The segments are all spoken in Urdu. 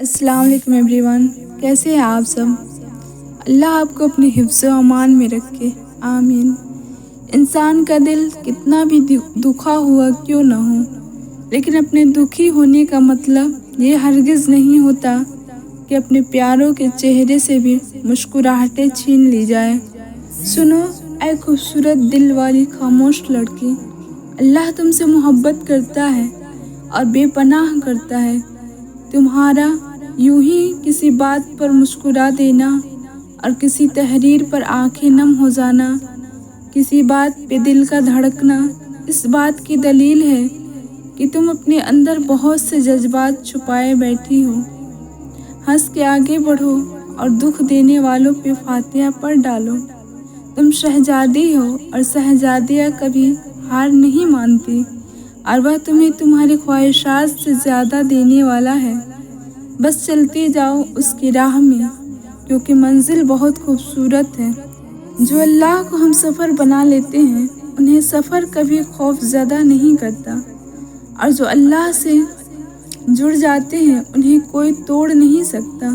السلام علیکم ایوری ون، کیسے ہیں آپ سب؟ اللہ آپ کو اپنے حفظ و امان میں رکھے، آمین۔ انسان کا دل کتنا بھی دکھا ہوا کیوں نہ ہو، لیکن اپنے دکھی ہونے کا مطلب یہ ہرگز نہیں ہوتا کہ اپنے پیاروں کے چہرے سے بھی مسکراہٹیں چھین لی جائے۔ سنو اے خوبصورت دل والی خاموش لڑکی، اللہ تم سے محبت کرتا ہے اور بے پناہ کرتا ہے۔ تمہارا یوں ہی کسی بات پر مسکرا دینا اور کسی تحریر پر آنکھیں نم ہو جانا، کسی بات پہ دل کا دھڑکنا، اس بات کی دلیل ہے کہ تم اپنے اندر بہت سے جذبات چھپائے بیٹھی ہو۔ ہنس کے آگے بڑھو اور دکھ دینے والوں پہ فاتحہ پڑھ ڈالو۔ تم شہزادی ہو اور شہزادیاں کبھی ہار نہیں مانتی، اور وہ تمہیں تمہاری خواہشات سے زیادہ دینے والا ہے۔ بس چلتے جاؤ اس کی راہ میں، کیونکہ منزل بہت خوبصورت ہے۔ جو اللہ کو ہم سفر بنا لیتے ہیں انہیں سفر کبھی خوف زدہ نہیں کرتا، اور جو اللہ سے جڑ جاتے ہیں انہیں کوئی توڑ نہیں سکتا۔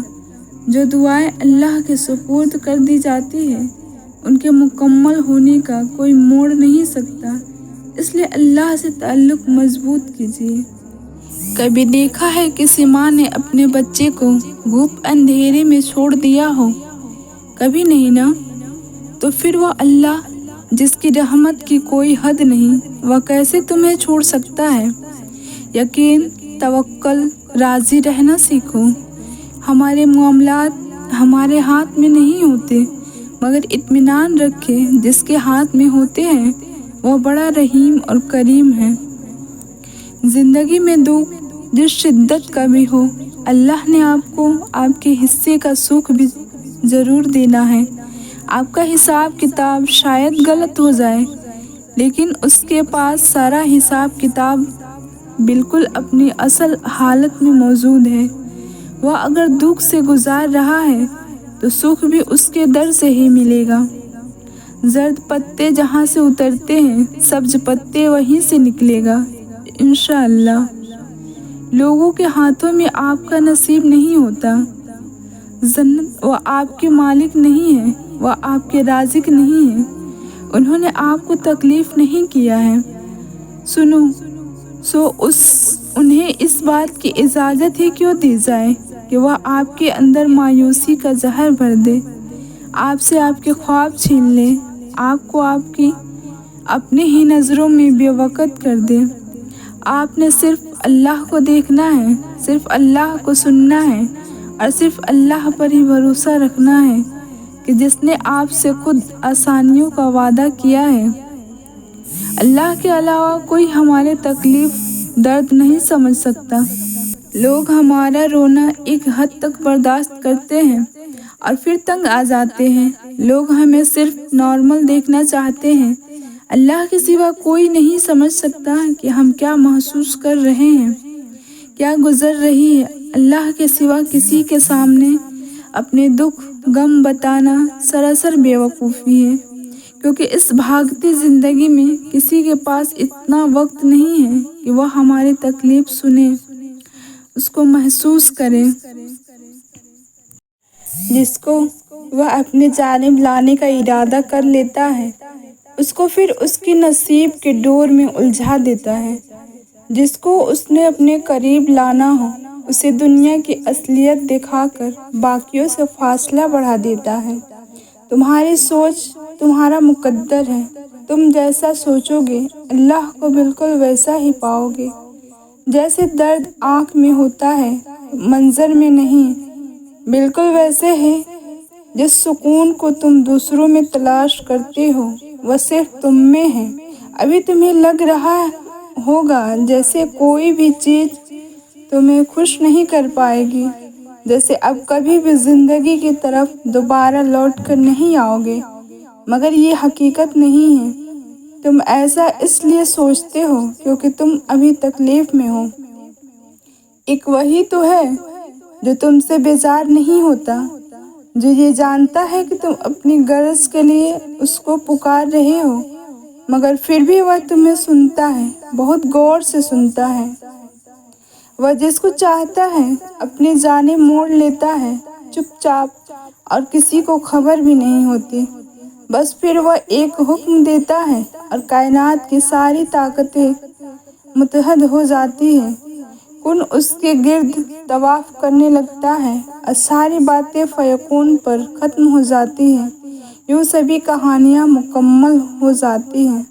جو دعائیں اللہ کے سپرد کر دی جاتی ہیں ان کے مکمل ہونے کا کوئی موڑ نہیں سکتا، اس لیے اللہ سے تعلق مضبوط کیجیے۔ کبھی دیکھا ہے کسی ماں نے اپنے بچے کو گھوپ اندھیرے میں چھوڑ دیا ہو؟ کبھی نہیں نا؟ تو پھر وہ اللہ جس کی رحمت کی کوئی حد نہیں، وہ کیسے تمہیں چھوڑ سکتا ہے؟ یقین، توکل، راضی رہنا سیکھو۔ ہمارے معاملات ہمارے ہاتھ میں نہیں ہوتے، مگر اطمینان رکھے جس کے ہاتھ میں ہوتے ہیں وہ بڑا رحیم اور کریم ہے۔ زندگی میں دکھ جس شدت کا بھی ہو، اللہ نے آپ کو آپ کے حصے کا سکھ بھی ضرور دینا ہے۔ آپ کا حساب کتاب شاید غلط ہو جائے، لیکن اس کے پاس سارا حساب کتاب بالکل اپنی اصل حالت میں موجود ہے۔ وہ اگر دکھ سے گزار رہا ہے تو سکھ بھی اس کے در سے ہی ملے گا۔ زرد پتے جہاں سے اترتے ہیں سبز پتے وہیں سے نکلے گا انشاءاللہ۔ لوگوں کے ہاتھوں میں آپ کا نصیب نہیں ہوتا۔ جنت وہ آپ کے مالک نہیں ہے، وہ آپ کے رازق نہیں ہے، انہوں نے آپ کو تکلیف نہیں کیا ہے۔ سنو انہیں اس بات کی اجازت ہی کیوں دی جائے کہ وہ آپ کے اندر مایوسی کا زہر بھر دے، آپ سے آپ کے خواب چھین لے، آپ کو آپ کی اپنے ہی نظروں میں بے وقت کر دے۔ آپ نے صرف اللہ کو دیکھنا ہے، صرف اللہ کو سننا ہے، اور صرف اللہ پر ہی بھروسہ رکھنا ہے کہ جس نے آپ سے خود آسانیوں کا وعدہ کیا ہے۔ اللہ کے علاوہ کوئی ہمارے تکلیف درد نہیں سمجھ سکتا۔ لوگ ہمارا رونا ایک حد تک برداشت کرتے ہیں اور پھر تنگ آ جاتے ہیں۔ لوگ ہمیں صرف نارمل دیکھنا چاہتے ہیں۔ اللہ کے سوا کوئی نہیں سمجھ سکتا کہ ہم کیا محسوس کر رہے ہیں، کیا گزر رہی ہے۔ اللہ کے سوا کسی کے سامنے اپنے دکھ غم بتانا سراسر بے وقوفی ہے، کیونکہ اس بھاگتی زندگی میں کسی کے پاس اتنا وقت نہیں ہے کہ وہ ہماری تکلیف سنے، اس کو محسوس کرے۔ جس کو وہ اپنی جانب لانے کا ارادہ کر لیتا ہے اس کو پھر اس کی نصیب کے ڈور میں الجھا دیتا ہے۔ جس کو اس نے اپنے قریب لانا ہو اسے دنیا کی اصلیت دکھا کر باقیوں سے فاصلہ بڑھا دیتا ہے۔ تمہاری سوچ تمہارا مقدر ہے، تم جیسا سوچو گے اللہ کو بالکل ویسا ہی پاؤ گے۔ جیسے درد آنکھ میں ہوتا ہے منظر میں نہیں، بالکل ویسے ہے جس سکون کو تم دوسروں میں تلاش کرتے ہو وہ صرف تم میں ہے۔ ابھی تمہیں لگ رہا ہوگا جیسے کوئی بھی چیز تمہیں خوش نہیں کر پائے گی، جیسے اب کبھی بھی زندگی کی طرف دوبارہ لوٹ کر نہیں آؤ گے، مگر یہ حقیقت نہیں ہے۔ تم ایسا اس لیے سوچتے ہو کیونکہ تم ابھی تکلیف میں ہو۔ ایک وہی تو ہے جو تم سے بیزار نہیں ہوتا، جو یہ جانتا ہے کہ تم اپنی غرض کے لیے اس کو پکار رہے ہو، مگر پھر بھی وہ تمہیں سنتا ہے، بہت غور سے سنتا ہے۔ وہ جس کو چاہتا ہے اپنی جانب موڑ لیتا ہے چپ چاپ، اور کسی کو خبر بھی نہیں ہوتی۔ بس پھر وہ ایک حکم دیتا ہے اور کائنات کی ساری طاقتیں متحد ہو جاتی ہیں۔ کن اس کے گرد طواف کرنے لگتا ہے اور ساری باتیں فیکون پر ختم ہو جاتی ہیں۔ یوں سبھی کہانیاں مکمل ہو جاتی ہیں۔